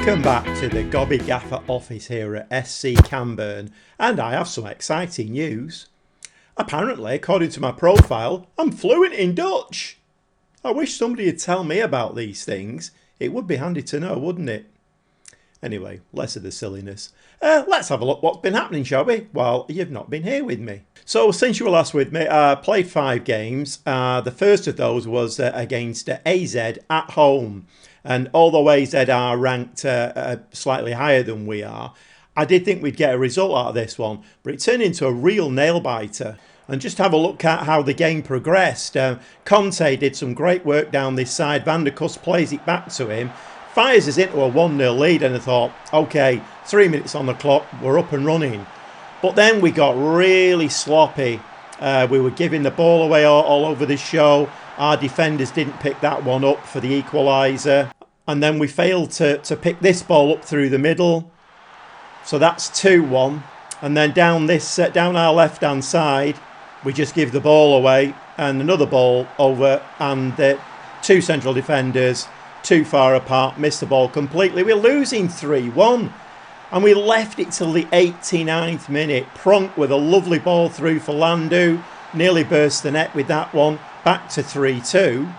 Welcome back to the Gobby Gaffer office here at SC Cambuur, and I have some exciting news. Apparently, according to my profile, I'm fluent in Dutch. I wish somebody would tell me about these things. It would be handy to know, wouldn't it? Anyway, less of the silliness. Let's have a look what's been happening, shall we? While you've not been here with me. So, since you were last with me, I played 5 games. The first of those was against AZ at home. And although AZ are ranked slightly higher than we are, I did think we'd get a result out of this one. But it turned into a real nail-biter. And just have a look at how the game progressed. Conte did some great work down this side. Van der Kust plays it back to him. Fires us into a 1-0 lead, and I thought, OK, 3 minutes on the clock, we're up and running. But then we got really sloppy. We were giving the ball away all over the show. Our defenders didn't pick that one up for the equaliser. And then we failed to pick this ball up through the middle. So that's 2-1. And then down our left-hand side, we just give the ball away. And another ball over. And the 2 central defenders, too far apart, missed the ball completely. We're losing 3-1. And we left it till the 89th minute. Pronk with a lovely ball through for Landu. Nearly burst the net with that one. Back to 3-2.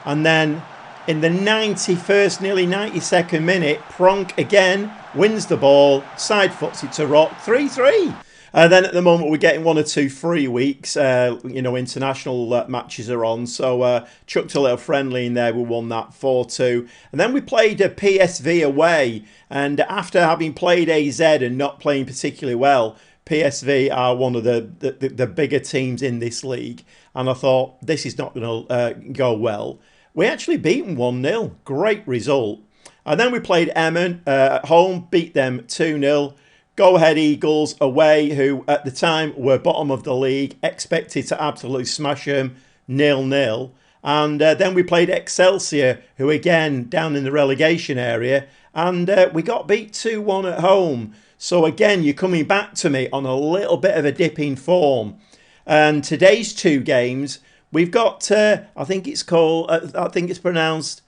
And then in the 91st, nearly 92nd minute, Pronk again wins the ball. Side foots it to Rock. 3-3. Then at the moment we're getting 1 or 2 free weeks. International matches are on. So chucked a little friendly in there. We won that 4-2. And then we played a PSV away. And after having played AZ and not playing particularly well, PSV are one of the bigger teams in this league. And I thought, this is not going to go well. We actually beat them 1-0. Great result. And then we played Emmen at home. Beat them 2-0. Go Ahead Eagles away, who at the time were bottom of the league. Expected to absolutely smash them 0-0. And then we played Excelsior, who again down in the relegation area. And we got beat 2-1 at home. So again, you're coming back to me on a little bit of a dip in form. And today's 2 games, we've got, I think it's pronounced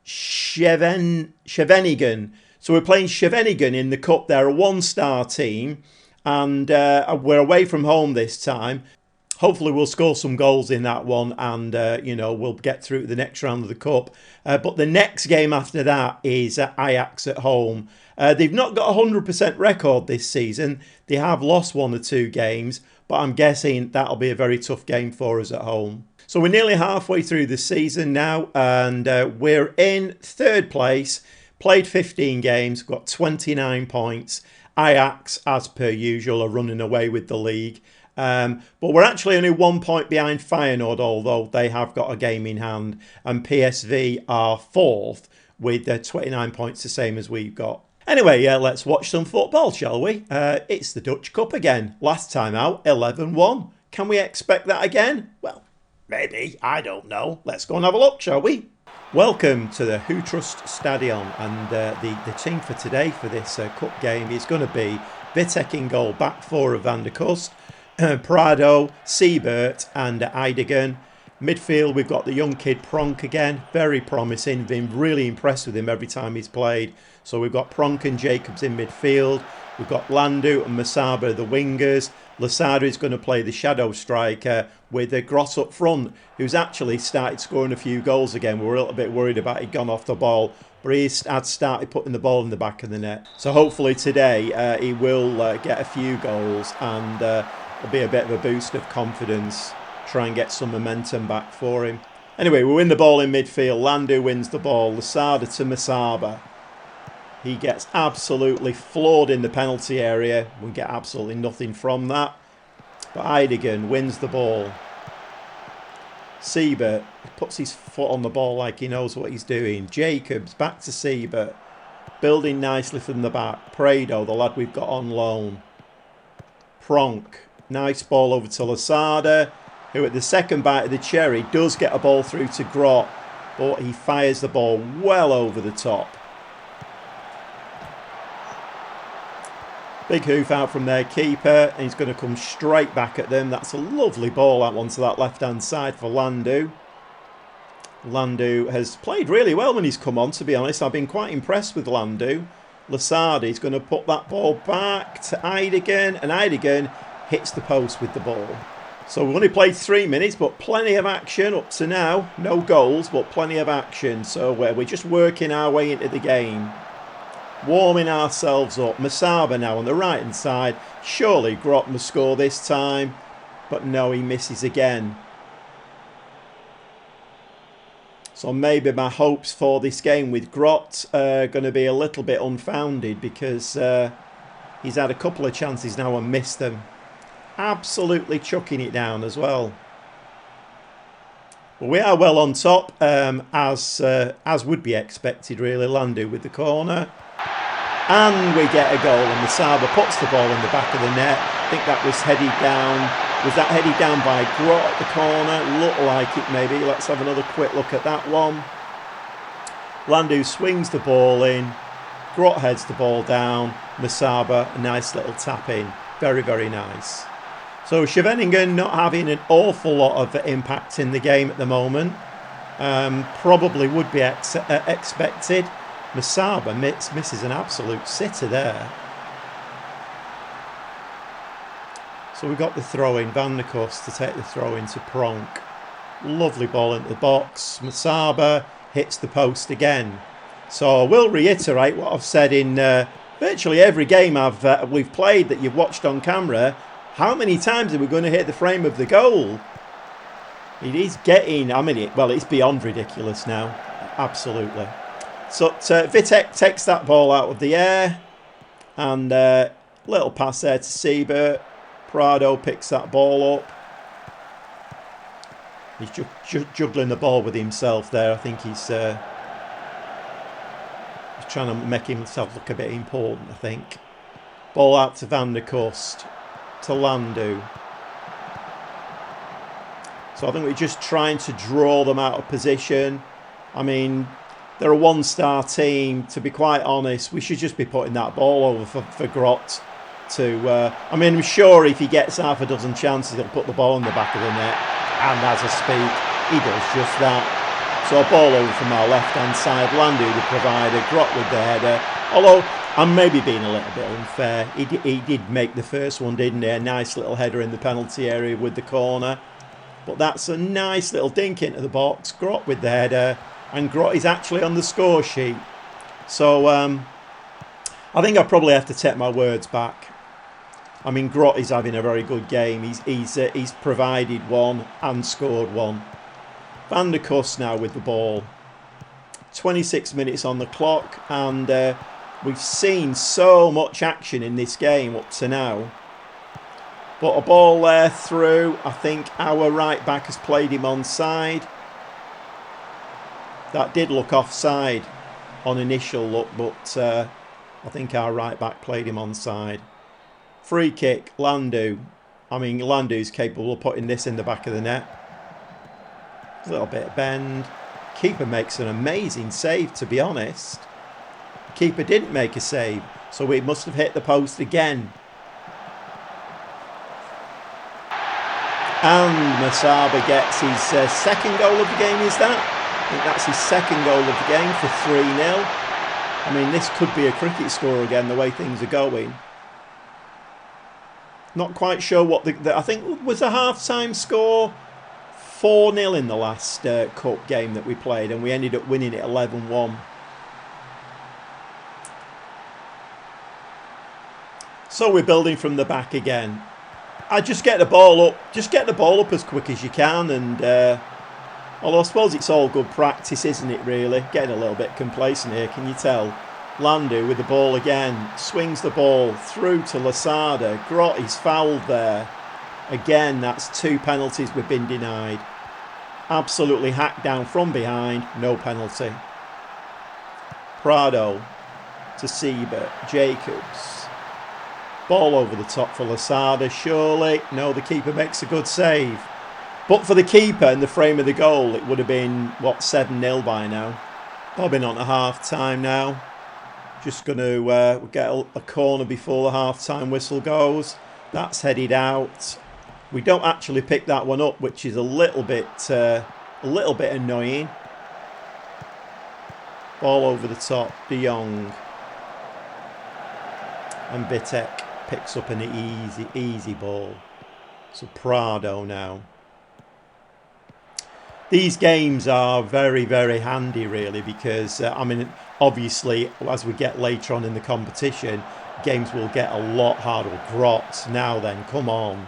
Scheveningen. So we're playing Scheveningen in the cup. They're a 1-star team. And we're away from home this time. Hopefully we'll score some goals in that one and, we'll get through to the next round of the cup. But the next game after that is Ajax at home. They've not got a 100% record this season. They have lost 1 or 2 games, but I'm guessing that'll be a very tough game for us at home. So we're nearly halfway through the season now, and we're in 3rd place. Played 15 games, got 29 points. Ajax, as per usual, are running away with the league. But we're actually only 1 point behind Feyenoord, although they have got a game in hand. And PSV are 4th with 29 points, the same as we've got. Anyway, let's watch some football, shall we? It's the Dutch Cup again. Last time out, 11-1. Can we expect that again? Well, maybe. I don't know. Let's go and have a look, shall we? Welcome to the Trust Stadion, and the team for today for this cup game is going to be Vitek in goal, back 4 of Van der Kust, Prado, Siebert and Eidegen. Midfield, we've got the young kid Pronk again, very promising, been really impressed with him every time he's played. So we've got Pronk and Jacobs in midfield, we've got Landu and Masaba the wingers. Lasada is going to play the shadow striker with Gross up front, who's actually started scoring a few goals again. We were a little bit worried about he'd gone off the ball, but he had started putting the ball in the back of the net. So hopefully today he will get a few goals and it'll be a bit of a boost of confidence, try and get some momentum back for him. Anyway, we win the ball in midfield. Landu wins the ball. Lasada to Masaba. He gets absolutely floored in the penalty area. We get absolutely nothing from that. But Eidegen wins the ball. Siebert puts his foot on the ball like he knows what he's doing. Jacobs back to Siebert. Building nicely from the back. Prado, the lad we've got on loan. Pronk. Nice ball over to Lasada, who at the second bite of the cherry does get a ball through to Grot. But he fires the ball well over the top. Big hoof out from their keeper, and he's going to come straight back at them. That's a lovely ball, that one, to that left-hand side for Landu. Landu has played really well when he's come on, to be honest. I've been quite impressed with Landu. Lasardi's going to put that ball back to Eideggen, and Eideggen hits the post with the ball. So we've only played 3 minutes, but plenty of action up to now. No goals, but plenty of action. So we're just working our way into the game. Warming ourselves up. Masaba now on the right-hand side. Surely Grot must score this time. But no, he misses again. So maybe my hopes for this game with Grot are going to be a little bit unfounded, because he's had a couple of chances now and missed them. Absolutely chucking it down as well. Well, we are well on top, as would be expected really. Landu with the corner. And we get a goal, and Masaba puts the ball in the back of the net. I think that was headed down. Was that headed down by Grot at the corner? Looked like it maybe. Let's have another quick look at that one. Landu swings the ball in. Grot heads the ball down. Masaba, a nice little tap in. Very, very nice. So Scheveningen not having an awful lot of impact in the game at the moment. Probably would be expected. Masaba misses an absolute sitter there. So we've got the throw in, Van der Kust to take the throw into Pronk. Lovely ball into the box. Masaba hits the post again. So I will reiterate what I've said in virtually every game we've played that you've watched on camera. How many times are we going to hit the frame of the goal? It is getting, it's beyond ridiculous now. Absolutely. So Vitek takes that ball out of the air. And little pass there to Siebert. Prado picks that ball up. He's juggling the ball with himself there. I think he's trying to make himself look a bit important, I think. Ball out to Van der Kust. To Landu. So I think we're just trying to draw them out of position. I mean, they're a one-star team. To be quite honest, we should just be putting that ball over for Grot. I'm sure if he gets half a dozen chances, he'll put the ball in the back of the net. And as I speak, he does just that. So a ball over from our left-hand side. Landu, the provider. Grot with the header. Although I'm maybe being a little bit unfair. He did make the first one, didn't he? A nice little header in the penalty area with the corner. But that's a nice little dink into the box. Grot with the header. And Grot is actually on the score sheet. So I think I probably have to take my words back. I mean, Grot is having a very good game. He's provided one and scored one. Van der Kust now with the ball. 26 minutes on the clock, and we've seen so much action in this game up to now. But a ball there through. I think our right back has played him onside. That did look offside on initial look, but I think our right back played him onside. Free kick, Landu. I mean, Landu's capable of putting this in the back of the net. A little bit of bend. Keeper makes an amazing save, to be honest. Keeper didn't make a save, so we must have hit the post again. And Masaba gets his second goal of the game, is that? I think that's his second goal of the game for 3-0. I mean, this could be a cricket score again, the way things are going. Not quite sure what I think was the half-time score 4-0 in the last cup game that we played, and we ended up winning it 11-1. So we're building from the back again. I just get the ball up. Just get the ball up as quick as you can, and although I suppose it's all good practice, isn't it? Really, getting a little bit complacent here. Can you tell? Landu with the ball again, swings the ball through to Lasada. Grot is fouled there. Again, that's 2 penalties we've been denied. Absolutely hacked down from behind, no penalty. Prado to Siebert, Jacobs. Ball over the top for Lasada, surely. No, the keeper makes a good save. But for the keeper in the frame of the goal, it would have been, 7-0 by now. Bobbing on to half-time now. Just going to get a corner before the half-time whistle goes. That's headed out. We don't actually pick that one up, which is a little bit annoying. Ball over the top, De Jong. And Vitek picks up an easy ball. So Prado now. These games are very, very handy, really, because, I mean, obviously, as we get later on in the competition, games will get a lot harder. Grot, now then, come on.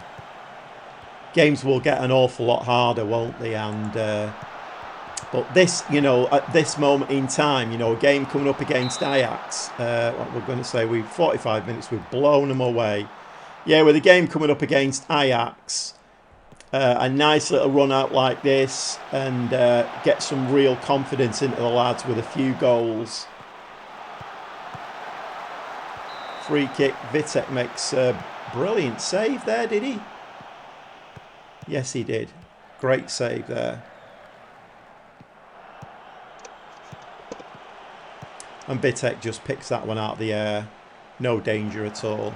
Games will get an awful lot harder, won't they? And but this, you know, at this moment in time, you know, a game coming up against Ajax, what we're going to say, 45 minutes, we've blown them away. Yeah, with a game coming up against Ajax, a nice little run out like this, and get some real confidence into the lads with a few goals. Free kick, Vitek makes a brilliant save there, did he? Yes, he did. Great save there. And Vitek just picks that one out of the air. No danger at all.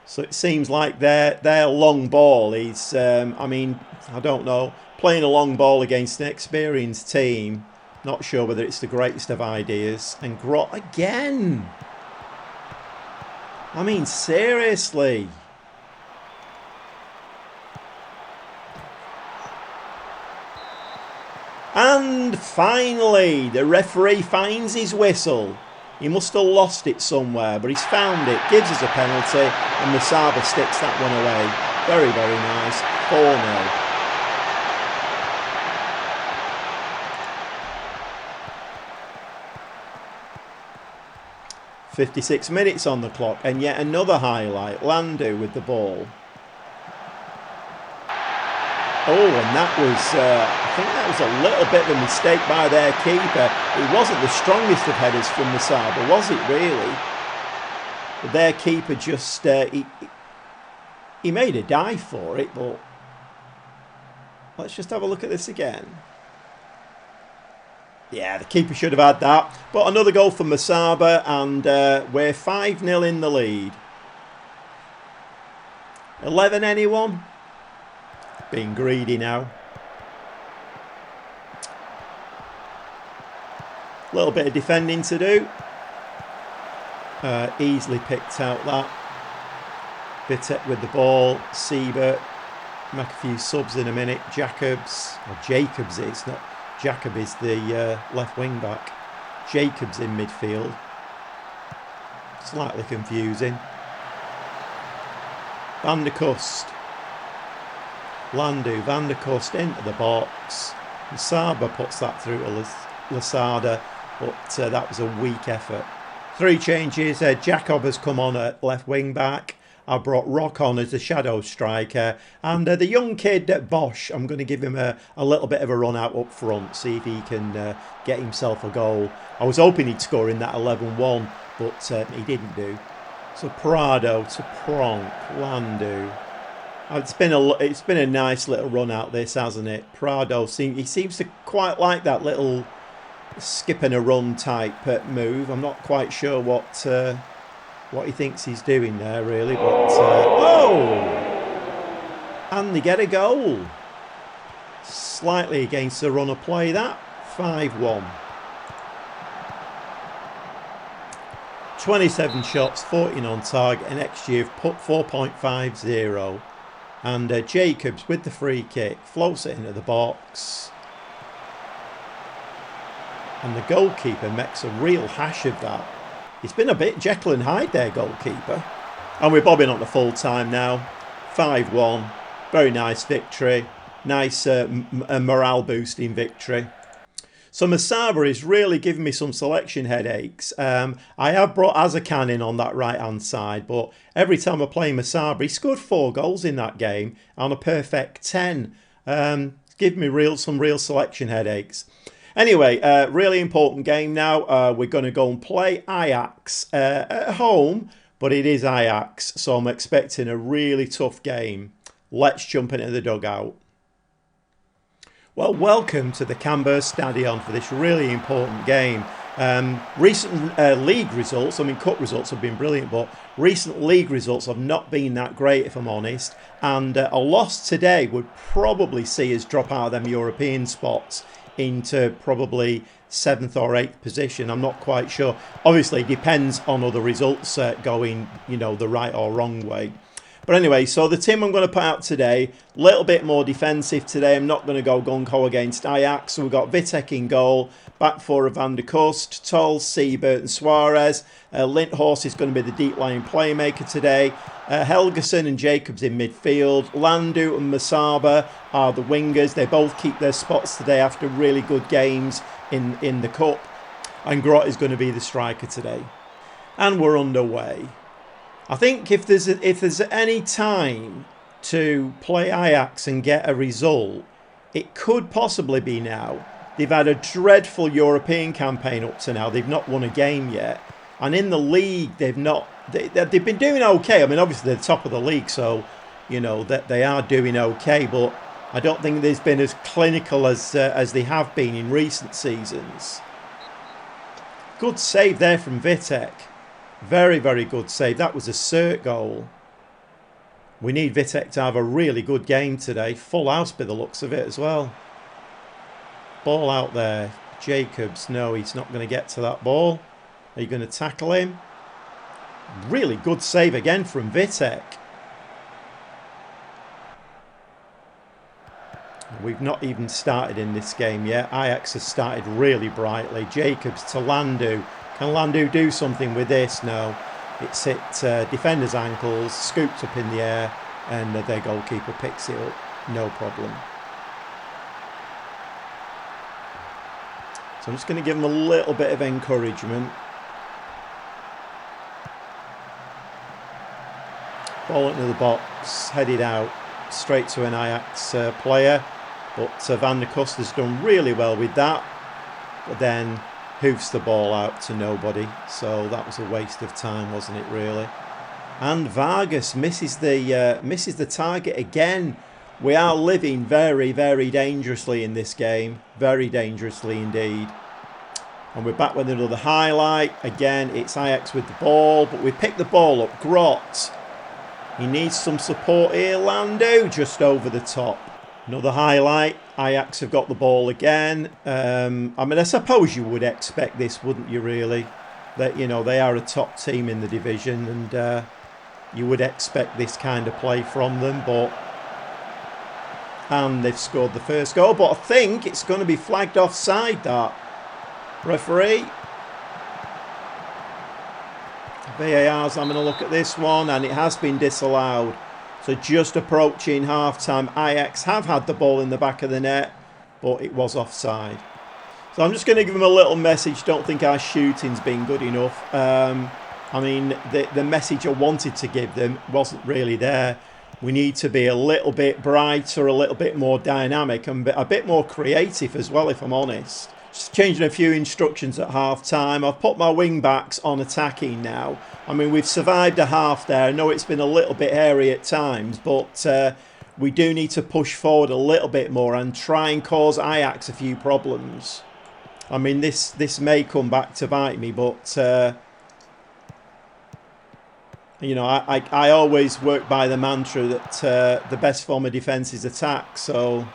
So it seems like their long ball is, I mean, I don't know, playing a long ball against an experienced team, not sure whether it's the greatest of ideas. And Grot again. I mean, seriously. And finally, the referee finds his whistle. He must have lost it somewhere, but he's found it. Gives us a penalty, and Musaba sticks that one away. Very, very nice. 4-0. .56 minutes on the clock, and yet another highlight. Landu with the ball. Oh, and that was, I think that was a little bit of a mistake by their keeper. It wasn't the strongest of headers from Musaba, was it really? But their keeper just, he made a dive for it, but let's just have a look at this again. Yeah, the keeper should have had that. But another goal for Musaba, and we're 5-0 in the lead. 11, anyone? Being greedy now. A little bit of defending to do. Easily picked out that. Vitek with the ball. Siebert. Make a few subs in a minute. Jacobs. Or Jacobs is not. Jacob is the left wing back. Jacobs in midfield. Slightly confusing. Van der Kust. Landu, Van der Kust into the box. Musaba puts that through to Lasada, but that was a weak effort. 3 changes. Jacob has come on at left wing back. I brought Rock on as a shadow striker. And the young kid at Bosch, I'm going to give him a little bit of a run out up front, see if he can get himself a goal. I was hoping he'd score in that 11-1, but he didn't do. So Prado to Pronk, Landu. It's been a nice little run out this, hasn't it? Prado seems to quite like that little skip and a run type move. I'm not quite sure what he thinks he's doing there, really. But oh, and they get a goal. Slightly against the run of play. That 5-1. 27 shots, 14 on target, an XG of 4.50. And Jacobs with the free kick floats it into the box. And the goalkeeper makes a real hash of that. It's been a bit Jekyll and Hyde there, goalkeeper. And we're bobbing on to full time now. 5-1. Very nice victory. Nice morale boosting victory. So Musaba is really giving me some selection headaches. I have brought Azarkan in on that right-hand side, but every time I play Musaba, he scored 4 goals in that game on a perfect 10. Give me some real selection headaches. Anyway, really important game now. We're going to go and play Ajax at home, but it is Ajax, so I'm expecting a really tough game. Let's jump into the dugout. Well, welcome to the Cambuur Stadion for this really important game. Recent league results, I mean cup results have been brilliant, but recent league results have not been that great if I'm honest, and a loss today would probably see us drop out of them European spots into probably 7th or 8th position. I'm not quite sure. Obviously it depends on other results going, you know, the right or wrong way. But anyway, so the team I'm going to put out today, a little bit more defensive today. I'm not going to go gung-ho against Ajax. So we've got Vitek in goal, back four of Van der Kust, Toll, Siebert and Suarez. Lindhorst is going to be the deep line playmaker today. Helgeson and Jacobs in midfield. Landu and Masaba are the wingers. They both keep their spots today after really good games in the cup. And Grot is going to be the striker today. And we're underway. I think if there's any time to play Ajax and get a result, it could possibly be now. They've had a dreadful European campaign up to now. They've not won a game yet. And in the league, they've been doing okay. I mean, obviously, they're top of the league, so, you know, that they are doing okay. But I don't think they've been as clinical as they have been in recent seasons. Good save there from Vitek. Very, very good save. That was a cert goal. We need Vitek to have a really good game today. Full house by the looks of it as well. Ball out there. Jacobs. No, he's not going to get to that ball. Are you going to tackle him? Really good save again from Vitek. We've not even started in this game yet. Ajax has started really brightly. Jacobs to Landu. Can Landu do something with this? No. It's hit defender's ankles, scooped up in the air, and their goalkeeper picks it up. No problem. So I'm just going to give them a little bit of encouragement. Ball into the box, headed out, straight to an Ajax player. But Van der Kust has done really well with that. But then hoofs the ball out to nobody, so that was a waste of time, wasn't it, really? And Vargas misses the target again. We are living very, very dangerously in this game, very dangerously indeed. And we're back with another highlight. Again, it's Ajax with the ball, but we pick the ball up. Grot, he needs some support here. Landu just over the top. Another highlight. Ajax have got the ball again. I mean, I suppose you would expect this, wouldn't you, really? That, you know, they are a top team in the division, and you would expect this kind of play from them. And they've scored the first goal, but I think it's going to be flagged offside, that. Referee. VAR's having a look at this one, and it has been disallowed. So just approaching half-time, Ajax have had the ball in the back of the net, but it was offside. So I'm just going to give them a little message. Don't think our shooting's been good enough. I mean, the message I wanted to give them wasn't really there. We need to be a little bit brighter, a little bit more dynamic, and a bit more creative as well, if I'm honest. Just changing a few instructions at half-time. I've put my wing-backs on attacking now. I mean, we've survived a half there. I know it's been a little bit hairy at times, but we do need to push forward a little bit more and try and cause Ajax a few problems. I mean, this may come back to bite me, but you know, I always work by the mantra that the best form of defence is attack. So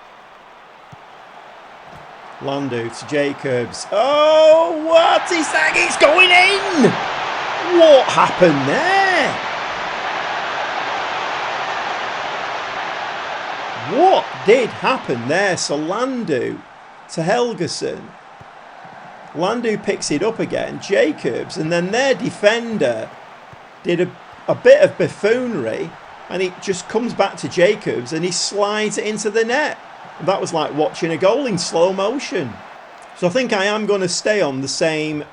Landu to Jacobs. Oh, what is that? It's going in! What happened there? What did happen there? So Landu to Helgeson. Landu picks it up again. Jacobs, and then their defender did a bit of buffoonery, and it just comes back to Jacobs, and he slides it into the net. That was like watching a goal in slow motion. So I think I am going to stay on the same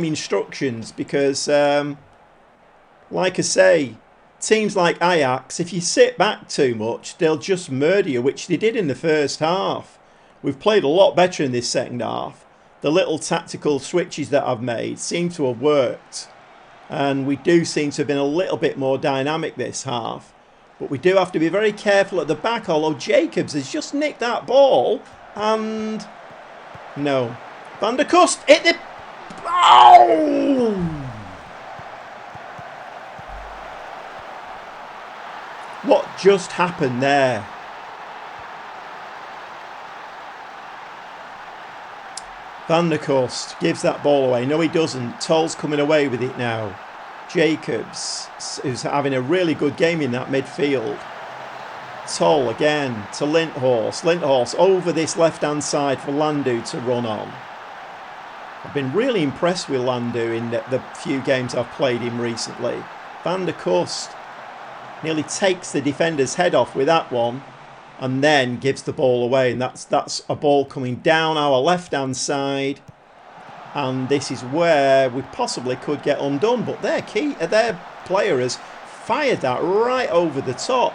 instructions because, like I say, teams like Ajax, if you sit back too much, they'll just murder you, which they did in the first half. We've played a lot better in this second half. The little tactical switches that I've made seem to have worked. And we do seem to have been a little bit more dynamic this half. But we do have to be very careful at the back, although Jacobs has just nicked that ball. And no. Van der Kust hit the... Oh! What just happened there? Van der Kust gives that ball away. No, he doesn't. Toll's coming away with it now. Jacobs, who's having a really good game in that midfield. Toll again to Lindhorst. Lindhorst over this left-hand side for Landu to run on. I've been really impressed with Landu in the few games I've played him recently. Van der Kust nearly takes the defender's head off with that one and then gives the ball away. And that's a ball coming down our left-hand side. And this is where we possibly could get undone. But their player has fired that right over the top.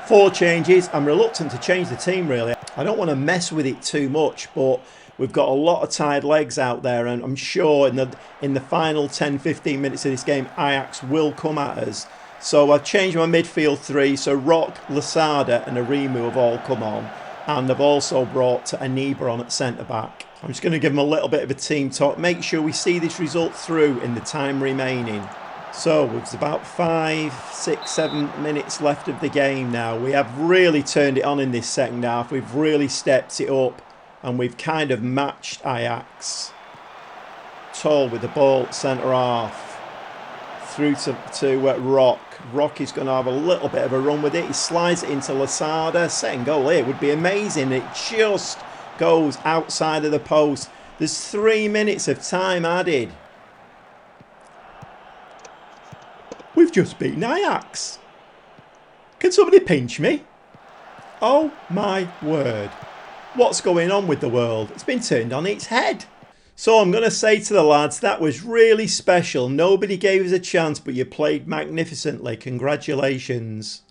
4 changes. I'm reluctant to change the team, really. I don't want to mess with it too much, but we've got a lot of tired legs out there, and I'm sure in the final 10-15 minutes of this game, Ajax will come at us. So I've changed my midfield 3, so Rock, Lasada and Arimu have all come on. And I've also brought Aniba on at centre-back. I'm just going to give them a little bit of a team talk. Make sure we see this result through in the time remaining. So it's about 5, 6, 7 minutes left of the game now. We have really turned it on in this second half. We've really stepped it up. And we've kind of matched Ajax. Toll with the ball, centre half. Through to Rock. Rock is going to have a little bit of a run with it. He slides it into Lasada. Second goal here would be amazing. It just goes outside of the post. There's 3 minutes of time added. We've just beaten Ajax. Can somebody pinch me? Oh my word. What's going on with the world? It's been turned on its head. So I'm going to say to the lads, that was really special. Nobody gave us a chance, but you played magnificently. Congratulations.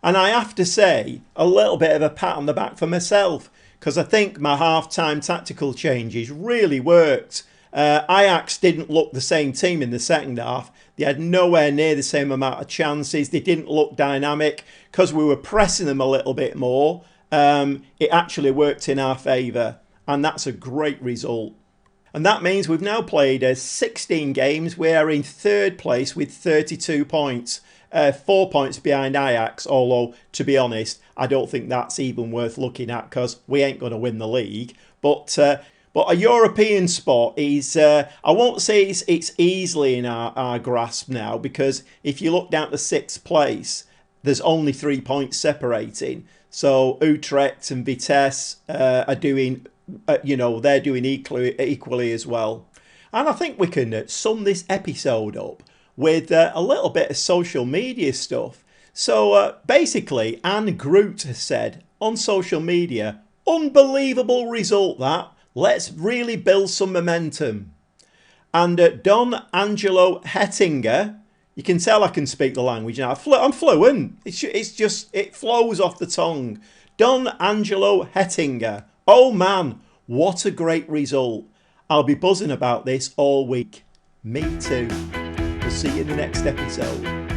And I have to say, a little bit of a pat on the back for myself, because I think my half-time tactical changes really worked. Ajax didn't look the same team in the second half. They had nowhere near the same amount of chances. They didn't look dynamic because we were pressing them a little bit more. It actually worked in our favour, and that's a great result. And that means we've now played 16 games. We are in 3rd place with 32 points, 4 points behind Ajax, although, to be honest, I don't think that's even worth looking at because we ain't going to win the league. But a European spot is, I won't say it's easily in our grasp now, because if you look down to 6th place, there's only 3 points separating. So Utrecht and Vitesse are doing, they're doing equally as well. And I think we can sum this episode up with a little bit of social media stuff. So basically, Anne Groot has said on social media, unbelievable result that. Let's really build some momentum. And Don Angelo Hettinger, you can tell I can speak the language now. I'm fluent. It's just, it flows off the tongue. Don Angelo Hettinger. Oh man, what a great result. I'll be buzzing about this all week. Me too. We'll see you in the next episode.